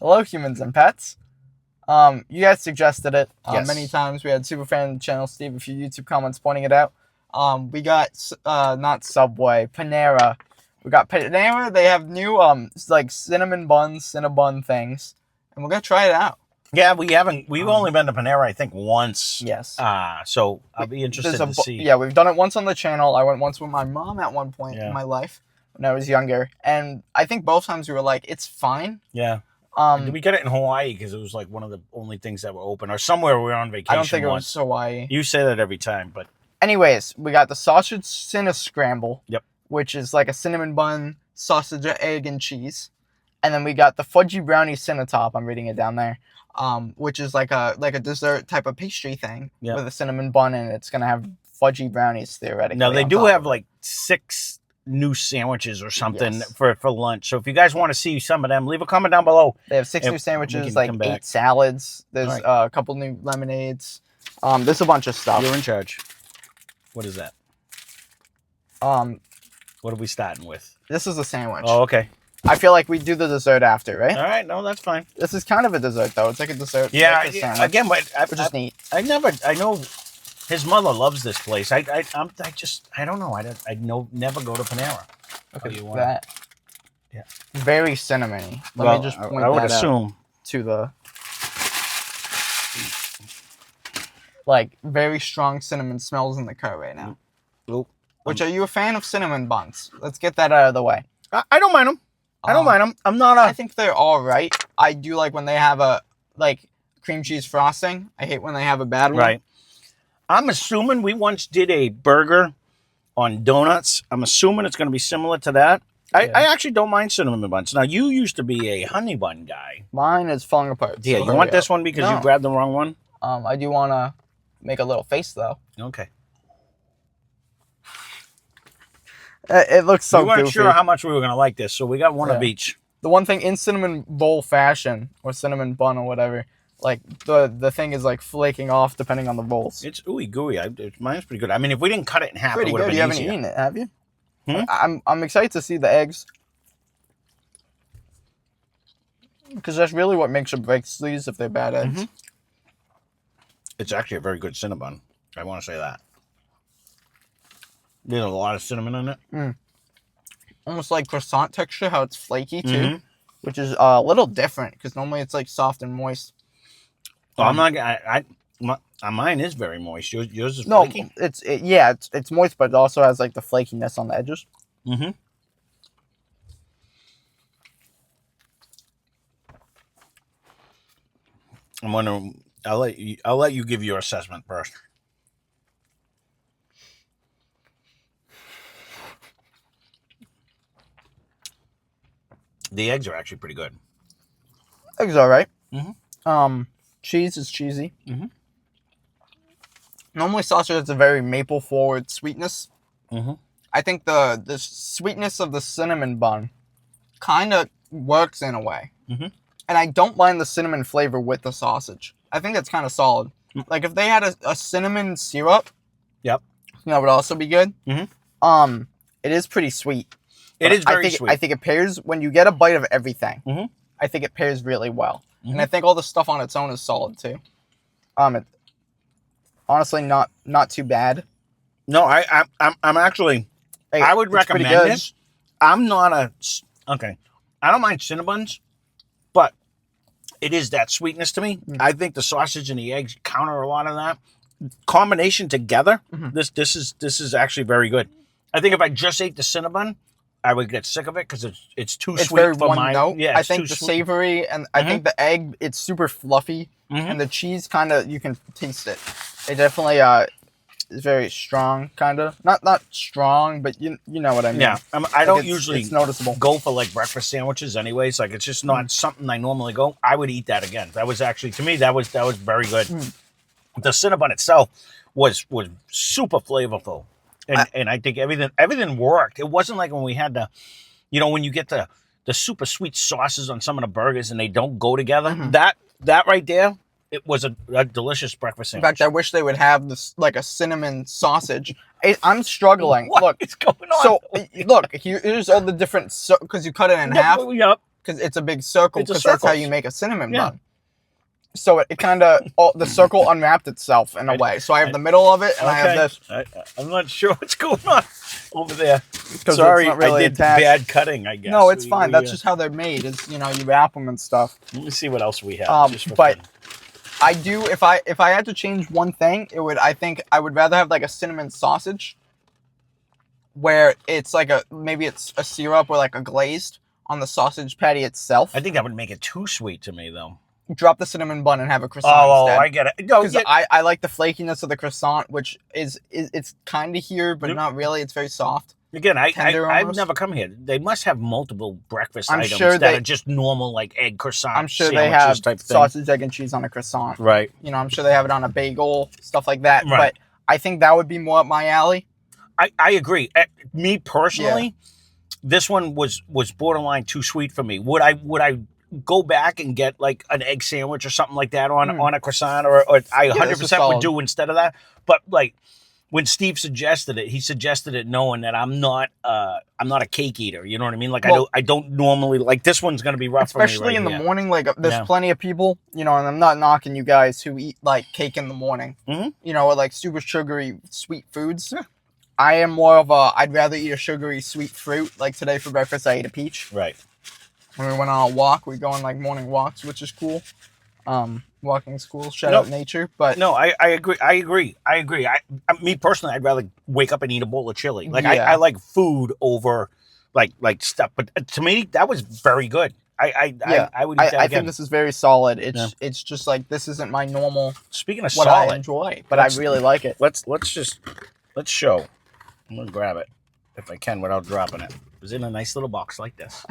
Hello, humans and pets. You guys suggested it Yes. many times. We had Superfan Channel Steve, a few YouTube comments pointing it out. We got not Subway, Panera. We got Panera. They have new like cinnamon buns, Cinnabun things, and we're gonna try it out. Yeah, we haven't. We've only been to Panera, I think, once. Yes. So I'll be interested to see. Yeah, we've done it once on the channel. I went once with my mom at one point in my life when I was younger, and I think both times we were like, "It's fine." Yeah. Did we get it in Hawaii because it was like one of the only things that were open, or somewhere we were on vacation? I don't think it was Hawaii. You say that every time, but anyways, we got the sausage CinnaScramble. Yep. Which is like a cinnamon bun, sausage, egg, and cheese, and then we got the Fudgy Brownie CinnaTop. I'm reading it down there. Which is like a dessert type of pastry thing with a cinnamon bun, and it's gonna have fudgy brownies theoretically. Now they do have like 6 new sandwiches or something for lunch. So if you guys want to see some of them, leave a comment down below. They have 6 new sandwiches, like 8 salads. There's a couple new lemonades. There's a bunch of stuff. You're in charge. What is that? What are we starting with? This is a sandwich. Oh, okay. I feel like we do the dessert after, right? All right, no, that's fine. This is kind of a dessert, though. It's like a dessert. Yeah, like a sandwich, again, but which is neat. I know his mother loves this place. I don't know. I never go to Panera. Okay, that. Yeah. Very cinnamony. Let me just point I would that assume out to the. Like, very strong cinnamon smells in the car right now. Oop. Which, are you a fan of cinnamon buns? Let's get that out of the way. I don't mind them. I don't mind them. I'm not I think they're all right. I do like when they have a, like, cream cheese frosting. I hate when they have a bad one. Right. I'm assuming we once did a burger on donuts. I'm assuming it's going to be similar to that. I actually don't mind cinnamon buns. Now, you used to be a honey bun guy. Mine is falling apart. Yeah, so you want this one because you grabbed the wrong one? I do want to make a little face, though. Okay. It looks so goofy. We weren't sure how much we were going to like this, so we got one of each. The one thing in cinnamon bowl fashion, or cinnamon bun or whatever, like, the thing is, like, flaking off depending on the bowls. It's ooey gooey. Mine's pretty good. I mean, if we didn't cut it in half, pretty it would have good. been You haven't easier. eaten it, have you? Hmm? I'm excited to see the eggs. Because that's really what makes or breaks these if they're bad eggs. Mm-hmm. It's actually a very good cinnabon. I want to say that. There's a lot of cinnamon in it. Mm. Almost like croissant texture, how it's flaky too, which is a little different because normally it's like soft and moist. Well, I'm not. Mine is very moist. Yours is flaky. No, it's moist, but it also has like the flakiness on the edges. Mm-hmm. I'm wondering. I'll let you give your assessment first. The eggs are actually pretty good. Eggs all right. Mm-hmm. Cheese is cheesy. Mm-hmm. Normally sausage has a very maple forward sweetness. Mm-hmm. I think the sweetness of the cinnamon bun kind of works in a way. Mm-hmm. And I don't mind the cinnamon flavor with the sausage. I think that's kind of solid. Like if they had a cinnamon syrup, that would also be good. Mm-hmm. It is pretty sweet. It is very sweet. I think it pairs when you get a bite of everything. Mm-hmm. I think it pairs really well, Mm-hmm. and I think all the stuff on its own is solid too. Honestly, not too bad. No, I'm actually. Hey, I would recommend this. I'm not okay. I don't mind Cinnabuns, but it is that sweetness to me. I think the sausage and the eggs counter a lot of that combination together. Mm-hmm. This is actually very good. I think if I just ate the Cinnabon, I would get sick of it because it's too sweet very for one my note. Yeah, I think the savory and I think the egg, it's super fluffy, and the cheese kind of, you can taste it. It definitely is very strong, kind of not strong, but you know what I mean. Yeah, I don't usually it's noticeable. go for like breakfast sandwiches, anyways. Like it's just not something I normally go. I would eat that again. That was actually, to me, that was very good. The Cinnabon itself was super flavorful. And I think everything worked. It wasn't like when we had when you get the super sweet sauces on some of the burgers and they don't go together. That right there, it was a delicious breakfast sandwich. In fact, I wish they would have this like a cinnamon sausage. I'm struggling. What look, is going on? So look, here's all the different because you cut it in half. Yep. because it's a big circle, It's a because that's how circle. you make a cinnamon Yeah. bun. So it kind of, the circle unwrapped itself in a way. So I have the middle of it, and I have this. I'm not sure what's going on over there. Because Sorry, it's not really I did attached. bad cutting, I guess. No, it's fine. That's just how they're made. Is you wrap them and stuff. Let me see what else we have. just for But fun. I do, if I had to change one thing, I think I would rather have like a cinnamon sausage, where it's like maybe it's a syrup or like a glazed on the sausage patty itself. I think that would make it too sweet to me, though. Drop the cinnamon bun and have a croissant Oh, instead. I get it. No, Because I like the flakiness of the croissant, which it's kind of here, but not really. It's very soft. Again, Tender I've almost. never come here. They must have multiple breakfast I'm items sure that are just normal, like egg croissant I'm sure they sandwiches have type thing. sausage, egg, and cheese on a croissant. Right. I'm sure they have it on a bagel, stuff like that. Right. But I think that would be more up my alley. I agree. Me personally, this one was borderline too sweet for me. Would I go back and get like an egg sandwich or something like that on a croissant, or I 100% would do instead of that? But like when Steve suggested it, he suggested it knowing that I'm not a cake eater. You know what I mean? Like I don't normally like this one's gonna be rough for me. Especially in the morning. Like there's plenty of people, and I'm not knocking you guys who eat like cake in the morning. Mm-hmm. Or like super sugary sweet foods. Yeah. I am more of I'd rather eat a sugary sweet fruit. Like today for breakfast, I ate a peach. Right. When we went on a walk, we go on like morning walks, which is cool. Walking school, shout out nature. But no, I agree. Me personally, I'd rather wake up and eat a bowl of chili. Like I like food over like stuff. But to me, that was very good. I would eat that I again. think this is very solid. It's just like this isn't my normal. Speaking of what solid, I enjoy, but I really like it. Let's show. I'm gonna grab it if I can without dropping it. It was in a nice little box like this.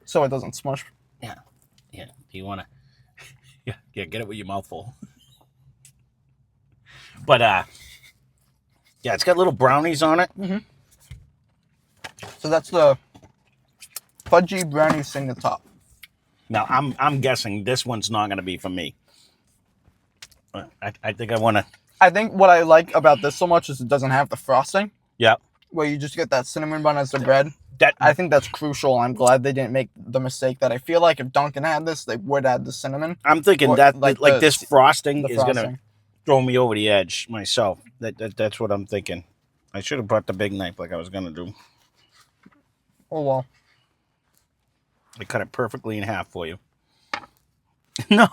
So it doesn't smush. Yeah. Do you want to? Yeah, get it with your mouth full. But yeah, it's got little brownies on it. Mm-hmm. So that's the Fudgy Brownie CinnaTop. Now I'm guessing this one's not gonna be for me. I think I want to. I think what I like about this so much is it doesn't have the frosting. Yeah. Where you just get that cinnamon bun as the bread. I think that's crucial. I'm glad they didn't make the mistake that I feel like if Dunkin' had this, they would add the cinnamon. I'm thinking this frosting is gonna throw me over the edge myself. That's what I'm thinking. I should have brought the big knife like I was gonna do. Oh well. I cut it perfectly in half for you. No,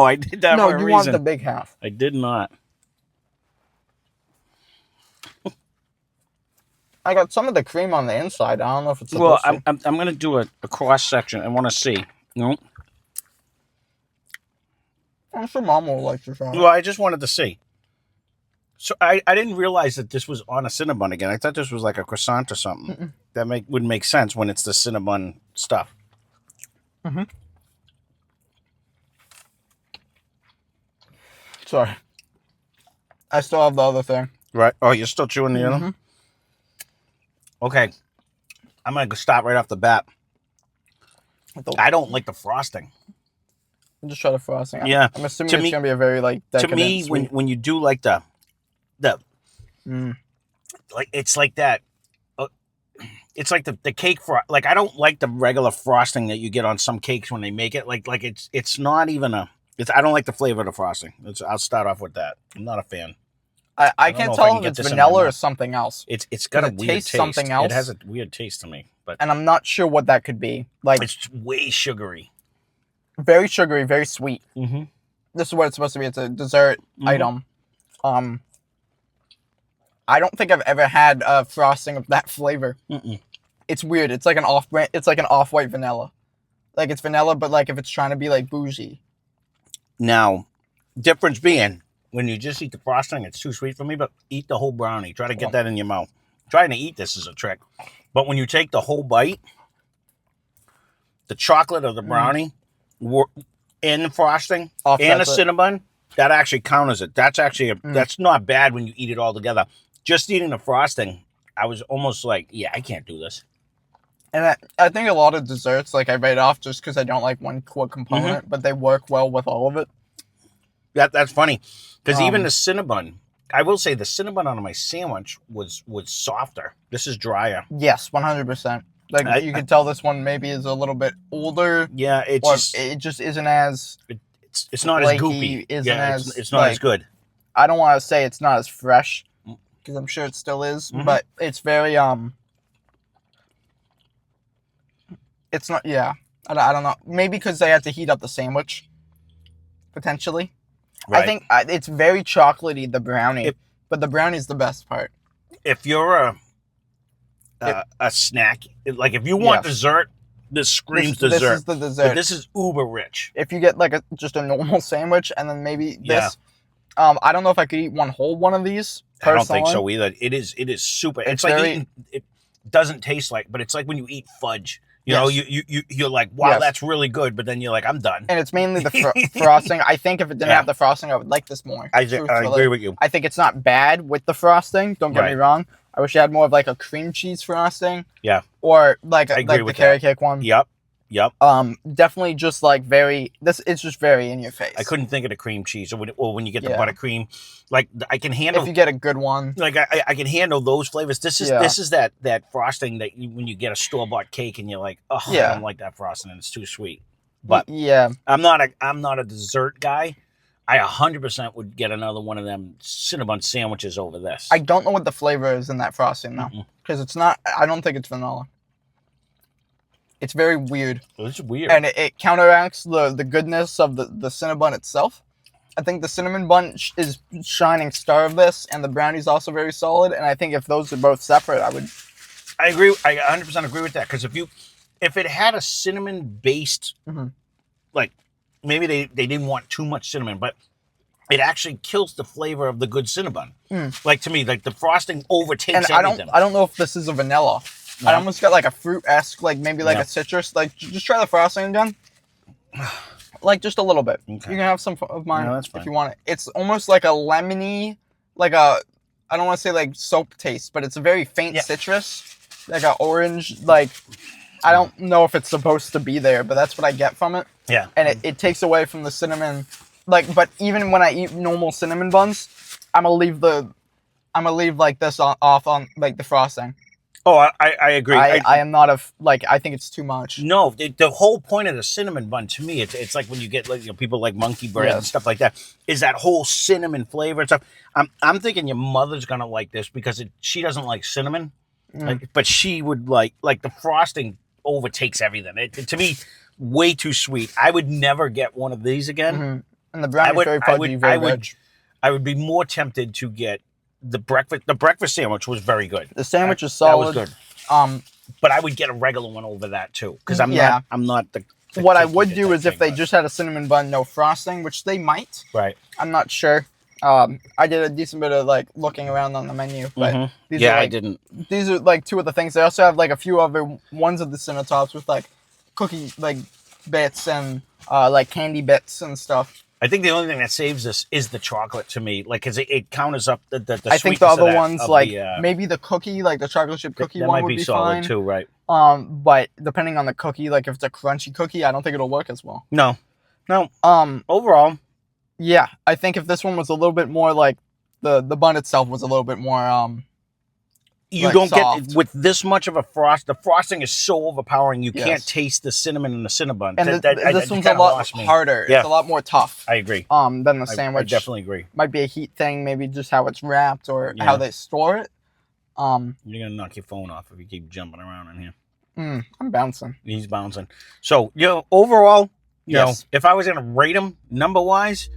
I did that for a reason. No, you want the big half. I did not. I got some of the cream on the inside. I don't know if it's supposed to. I'm going to do a cross section. I want to see. I'm sure Mom will like to try. Well, I just wanted to see. So I didn't realize that this was on a Cinnabon again. I thought this was like a croissant or something. Mm-mm. That would make sense when it's the Cinnabon stuff. Mm-hmm. Sorry. I still have the other thing. Right. Oh, you're still chewing the other? Mm-hmm. Okay. I'm going to stop right off the bat. I don't like the frosting. Just try the frosting. Yeah. I'm assuming it's going to be a very, like, decadent, to me, when you do, like, like, it's like that. It's like the cake like, I don't like the regular frosting that you get on some cakes when they make it. Like it's not even I don't like the flavor of the frosting. I'll start off with that. I'm not a fan. I can't tell if it's vanilla or something else. It's got a weird taste. Something else. It has a weird taste to me, and I'm not sure what that could be. Like, it's way sugary, very sugary, very sweet. Mm-hmm. This is what it's supposed to be. It's a dessert item. I don't think I've ever had a frosting of that flavor. Mm-mm. It's weird. It's like an off-brand. It's like an off-white vanilla. Like it's vanilla, but like if it's trying to be like bougie. Now, difference being, when you just eat the frosting, it's too sweet for me, but eat the whole brownie. Try to get that in your mouth. Trying to eat this is a trick. But when you take the whole bite, the chocolate of the brownie and the frosting and the Cinnabon, that actually counters it. That's actually, that's not bad when you eat it all together. Just eating the frosting, I was almost like, yeah, I can't do this. And I think a lot of desserts, like I write off just because I don't like one core component, but they work well with all of it. That's funny. Because even the Cinnabon, I will say the Cinnabon on my sandwich was softer. This is drier. Yes, 100%. Like you can tell this one maybe is a little bit older. Yeah, it just isn't as. It's not as goopy. It's not as good. I don't want to say it's not as fresh, because I'm sure it still is, but it's very It's not. Yeah, I don't know. Maybe because they had to heat up the sandwich, potentially. Right. I think it's very chocolatey, the brownie, but the brownie's the best part. If you're a snack, like if you want dessert, this screams dessert. This is the dessert. But this is uber rich. If you get like just a normal sandwich and then maybe this, I don't know if I could eat one whole one of these. Personally. I don't think so either. It is super. It's like eating, it doesn't taste like, but it's like when you eat fudge. You know, you're like, wow, that's really good, but then you're like, I'm done. And it's mainly the frosting. I think if it didn't have the frosting, I would like this more. I agree with you. I think it's not bad with the frosting. Don't get me wrong. I wish it had more of like a cream cheese frosting. Yeah. Or like the carrot cake one. Yep. Definitely just like it's just very in your face. I couldn't think of the cream cheese, or when you get the buttercream, like I can handle. If you get a good one, like I can handle those flavors. This is that frosting that when you get a store-bought cake and you're like, oh, I don't like that frosting and it's too sweet. But I'm not a dessert guy. I 100% would get another one of them Cinnabon sandwiches over this. I don't know what the flavor is in that frosting though, because it's not. I don't think it's vanilla. It's very weird. It's weird. And it counteracts the goodness of the Cinnabon itself. I think the cinnamon bun is shining star of this, and the brownie's also very solid. And I think if those are both separate, I agree. I 100% agree with that. Because if it had a cinnamon-based, like, maybe they didn't want too much cinnamon, but it actually kills the flavor of the good Cinnabon. Like, to me, like, the frosting overtakes everything. I don't know if this is a vanilla. No. I almost got like a fruit-esque, like maybe like a citrus. Like, just try the frosting again. Like, just a little bit. Okay. You can have some of mine if you want it. It's almost like a lemony, like I don't want to say like soap taste, but it's a very faint citrus. Like an orange, like, I don't know if it's supposed to be there, but that's what I get from it. Yeah. And it takes away from the cinnamon. Like, but even when I eat normal cinnamon buns, I'm gonna leave like this off on like the frosting. Oh, I agree. I am not I think it's too much. No, the whole point of the cinnamon bun, to me, it's like when you get like people like monkey bread and stuff like that, is that whole cinnamon flavor and stuff. I'm thinking your mother's gonna like this because she doesn't like cinnamon, but she would like the frosting overtakes everything. To me, way too sweet. I would never get one of these again. And the brownie very fudgy, very rich. I would be more tempted to get the breakfast sandwich was very good. The sandwich is solid. That was good. But I would get a regular one over that too, because I'm not the what I would do is if they just had a cinnamon bun, no frosting, which they might. Right. I'm not sure. I did a decent bit of like looking around on the menu, but these are, like, I didn't. These are like two of the things. They also have like a few other ones of the CinnaTops with like cookie like bits and like candy bits and stuff. I think the only thing that saves this is the chocolate to me, like, because it counters up the I think the other ones, like maybe the cookie, like the chocolate chip cookie one, would be solid fine too, right? But depending on the cookie, like if it's a crunchy cookie, I don't think it'll work as well. No. Overall, yeah, I think if this one was a little bit more like the bun itself was a little bit more you don't soft. Get with this much of a frost. The frosting is so overpowering. You can't taste the cinnamon in the Cinnabon. And this one's a lot harder. Yeah. It's a lot more tough. I agree. Than the sandwich. I definitely agree. Might be a heat thing. Maybe just how it's wrapped or how they store it. You're gonna knock your phone off if you keep jumping around in here. I'm bouncing. He's bouncing. So overall, you know, if I was gonna rate them number wise.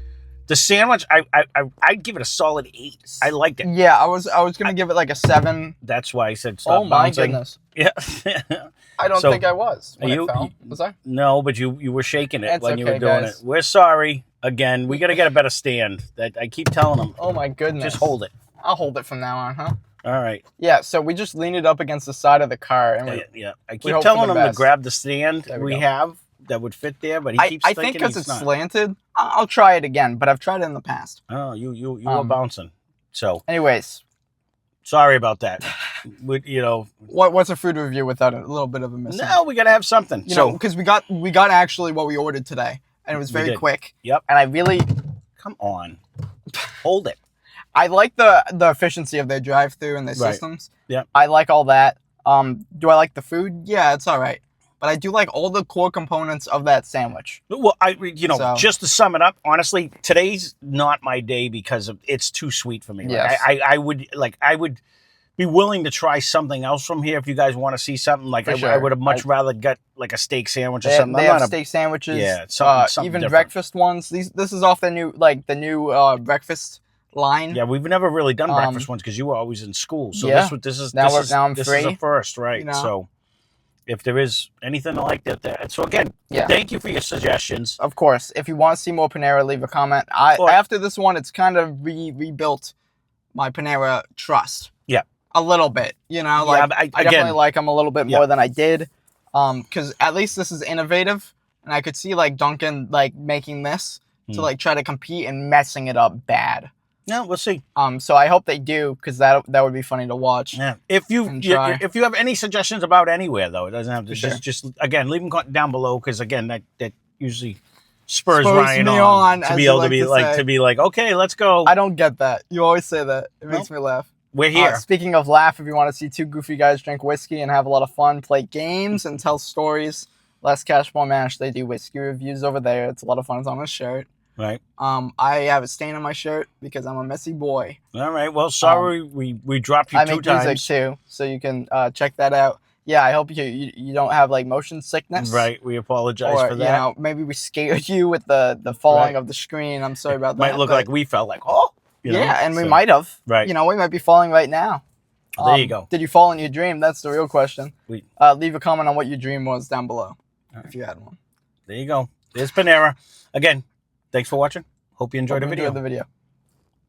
The sandwich, I'd give it a solid 8. I liked it. Yeah, I was gonna give it like a 7. That's why I said stop bouncing. Goodness. Yeah. I don't think I was. When it fell. Was I? No, but you were shaking it when you were doing it. We're sorry. Again, we got to get a better stand. That I keep telling them. Oh my goodness. Just hold it. I'll hold it from now on, huh? All right. Yeah, so we just leaned it up against the side of the car. And I keep telling them to grab the stand we have that would fit there, but he keeps thinking I think because it's slanted, I'll try it again, but I've tried it in the past. Oh, you were bouncing. So, anyways, sorry about that. What's a food review without a little bit of a missing? No, we gotta have something. Because we got actually what we ordered today, and it was very quick. Yep. And I really come on, hold it. I like the efficiency of their drive-through and their systems. Yeah. I like all that. Do I like the food? Yeah, it's all right. But I do like all the core components of that sandwich. Well, just to sum it up, honestly, today's not my day because it's too sweet for me. Yes. I would be willing to try something else from here if you guys want to see something. Like I would have much rather got like a steak sandwich or something. They have steak sandwiches. Yeah, something even different. breakfast ones. This is off the new breakfast line. Yeah, we've never really done breakfast ones because you were always in school. So yeah. this is now I'm this free. is a first, right? You know? So if there is anything like that, so again, thank you for your suggestions. Of course, if you want to see more Panera, leave a comment. After this one, it's kind of rebuilt my Panera trust. Yeah, a little bit. You know, like I definitely like them a little bit more than I did. Because at least this is innovative, and I could see like Dunkin' like making this to like try to compete and messing it up bad. Yeah, we'll see. So I hope they do, because that would be funny to watch. Yeah. If you have any suggestions about anywhere though, it doesn't have to just again leave them down below, because again that usually spurs Ryan on to be able to be like, okay, let's go. I don't get that. You always say that. It makes me laugh. We're here. Speaking of laugh, if you want to see two goofy guys drink whiskey and have a lot of fun, play games and tell stories, Less Cash More Mash, they do whiskey reviews over there. It's a lot of fun. It's on a shirt. Right. I have a stain on my shirt because I'm a messy boy. All right. Well, sorry we dropped you 2 times. I make music too, so you can check that out. Yeah, I hope you don't have like motion sickness. Right. We apologize for that. You know, maybe we scared you with the falling of the screen. I'm sorry about that. Might look like we felt like, oh. And we might have. Right. You know, we might be falling right now. There you go. Did you fall in your dream? That's the real question. Leave a comment on what your dream was down below, if you had one. There you go. There's Panera. Again, thanks for watching. Hope you enjoyed the video.